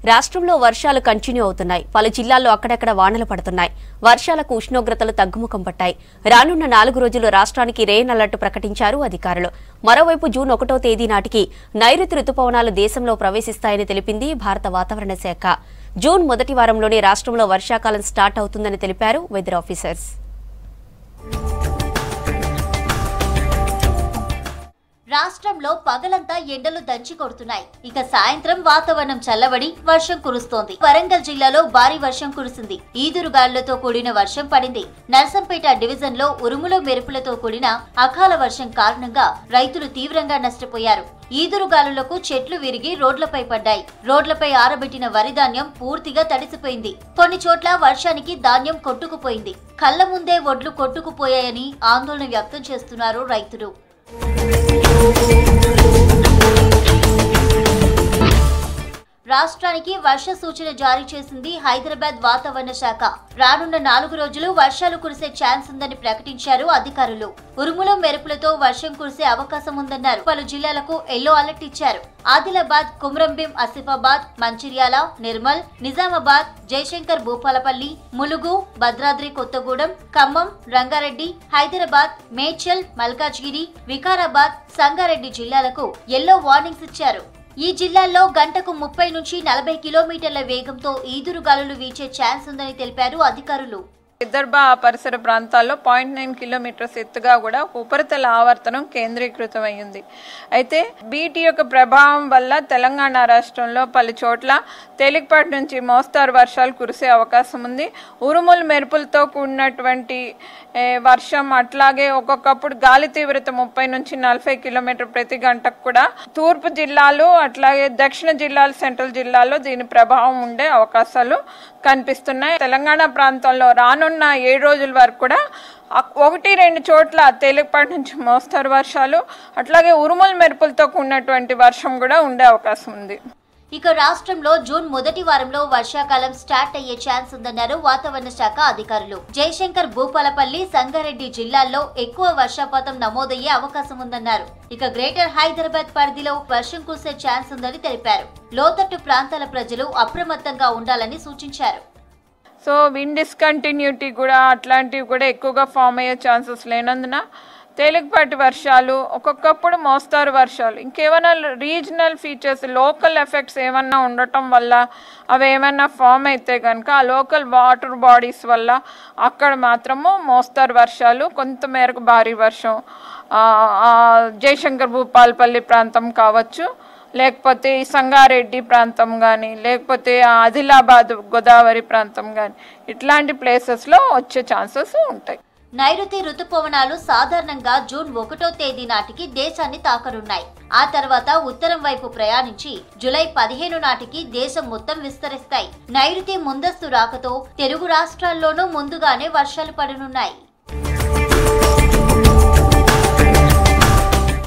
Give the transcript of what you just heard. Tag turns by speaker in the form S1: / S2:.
S1: రాష్ట్రంలో వర్షాలు కంటిన్యూ అవుతున్నాయి. పలు జిల్లాల్లో అక్కడక్కడ వానలు పడుతున్నాయి. వర్షాలకు ఉష్ణోగ్రతలు తగ్గుముఖం పట్టాయి. రానున్న 4 రోజులు రాష్ట్రానికి రెయిన్ అలర్ట్ ప్రకటించారు అధికారులు. మరోవైపు జూన్ 1వ తేదీ నాటికి నైరుతి రుతుపవనాలు దేశంలో ప్రవేశిస్తాయని తెలిపింది భారత వాతావరణ శాఖ. జూన్ మొదటి వారంలోనే రాష్ట్రంలో వర్షాకాలం స్టార్ట్ అవుతుందని తెలిపారు వెదర్ ఆఫీసర్స్.
S2: రాష్ట్రంలో పగలంతా ఎండలు దంచి కొడుతున్నాయి. ఇక సాయంత్రం వాతావరణం చల్లబడి వర్షం కురుస్తోంది. వరంగల్ జిల్లాలో భారీ వర్షం కురిసింది. ఈదురుగాలులతో కూడిన వర్షం పడింది. నర్సంపేట డివిజన్ లో ఉరుములు మెరుపులతో కూడిన అకాల వర్షం కారణంగా రైతులు తీవ్రంగా నష్టపోయారు. ఈదురుగాలులకు చెట్లు విరిగి రోడ్లపై పడ్డాయి. రోడ్లపై ఆరబెట్టిన వరి ధాన్యం పూర్తిగా తడిసిపోయింది. కొన్ని చోట్ల వర్షానికి ధాన్యం కొట్టుకుపోయింది. కళ్ల ముందే ఒడ్లు కొట్టుకుపోయాయని ఆందోళన వ్యక్తం చేస్తున్నారు రైతులు. రాష్ట్రానికి వర్ష సూచన జారీ చేసింది హైదరాబాద్ వాతావరణ శాఖ. రానున్న 4 రోజులు వర్షాలు కురిసే ఛాన్స్ ఉందని ప్రకటించారు అధికారులు. ఉరుములు మెరుపులతో వర్షం కురిసే అవకాశం ఉందన్నారు. పలు జిల్లాలకు ఎల్లో అలర్ట్ ఇచ్చారు. ఆదిలాబాద్, కుమ్రంభీం, ఆసిఫాబాద్, మంచిర్యాల, నిర్మల్, నిజామాబాద్, జయశంకర్ భూపాలపల్లి, ములుగు, భద్రాద్రి కొత్తగూడెం, ఖమ్మం, రంగారెడ్డి, హైదరాబాద్, మేడ్చల్, మల్కాజ్గిరి, వికారాబాద్, సంగారెడ్డి జిల్లాలకు ఎల్లో వార్నింగ్స్ ఇచ్చారు. ఈ జిల్లాల్లో గంటకు 30 నుంచి 40 కిలోమీటర్ల వేగంతో ఈదురుగాలులు వీచే ఛాన్స్ ఉందని తెలిపారు అధికారులు.
S3: విదర్భ పరిసర ప్రాంతాల్లో 0.9 కిలోమీటర్స్ ఎత్తుగా కూడా ఉపరితల ఆవర్తనం కేంద్రీకృతమైంది. అయితే బీటీ యొక్క ప్రభావం వల్ల తెలంగాణ రాష్ట్రంలో పలు చోట్ల తేలికపాటి నుంచి మోస్తారు వర్షాలు కురిసే అవకాశం ఉంది. ఉరుములు మెరుపులతో కూడినటువంటి వర్షం, అట్లాగే ఒక్కొక్కప్పుడు గాలి తీవ్రత 30 నుంచి 40 కిలోమీటర్ ప్రతి గంటకు కూడా తూర్పు జిల్లాలు, అట్లాగే దక్షిణ జిల్లాలు, సెంట్రల్ జిల్లాలో దీని ప్రభావం ఉండే అవకాశాలు కనిపిస్తున్నాయి. తెలంగాణ ప్రాంతంలో రానున్న 7 రోజుల వరకు కూడా 1-2 చోట్ల తేలికపాటి నుంచి మోస్తరు వర్షాలు, అట్లాగే ఉరుములు మెరుపులతో కూడినటువంటి వర్షం కూడా ఉండే అవకాశం ఉంది.
S2: ఇక రాష్ట్రంలో జూన్ మొదటి వారంలో వర్షాకాలం స్టార్ట్ అయ్యే ఛాన్స్ ఉందన్నారు వాతావరణ శాఖ అధికారులు. జయశంకర్ భూపాలపల్లి, సంగారెడ్డి జిల్లాల్లో ఎక్కువ వర్షపాతం నమోదయ్యే అవకాశం ఉందన్నారు. ఇక గ్రేటర్ హైదరాబాద్ పరిధిలో వర్షం కురిసే ఛాన్స్ ఉందని తెలిపారు. లోతట్టు ప్రాంతాల ప్రజలు అప్రమత్తంగా ఉండాలని సూచించారు.
S3: సో విండ్ డిస్కంటిన్యూటీ కూడా అట్లాంటివి కూడా ఎక్కువగా ఫామ్ అయ్యే ఛాన్సెస్ లేనందున తేలికపాటి వర్షాలు, ఒక్కొక్కప్పుడు మోస్తారు వర్షాలు, ఇంకేమైనా రీజనల్ ఫీచర్స్, లోకల్ ఎఫెక్ట్స్ ఏమన్నా ఉండటం వల్ల అవి ఏమైనా ఫామ్ అయితే కనుక ఆ లోకల్ వాటర్ బాడీస్ వల్ల అక్కడ మాత్రము మోస్తారు వర్షాలు, కొంతమేరకు భారీ వర్షం జయశంకర్ భూపాలపల్లి ప్రాంతం కావచ్చు, లేకపోతే ఈ సంగారెడ్డి ప్రాంతం కానీ, లేకపోతే ఆదిలాబాద్ గోదావరి ప్రాంతం కానీ, ఇట్లాంటి ప్లేసెస్లో వచ్చే ఛాన్సెస్ ఉంటాయి.
S2: నైరుతి రుతుపవనాలు సాధారణంగా జూన్ 1వ తేదీ నాటికి దేశాన్ని తాకనున్నాయి. ఆ తర్వాత ఉత్తరం వైపు ప్రయాణించి జూలై 15 నాటికి దేశం మొత్తం విస్తరిస్తాయి. నైరుతి ముందస్తు రాకతో తెలుగు రాష్ట్రాల్లోనూ ముందుగానే వర్షాలు పడనున్నాయి.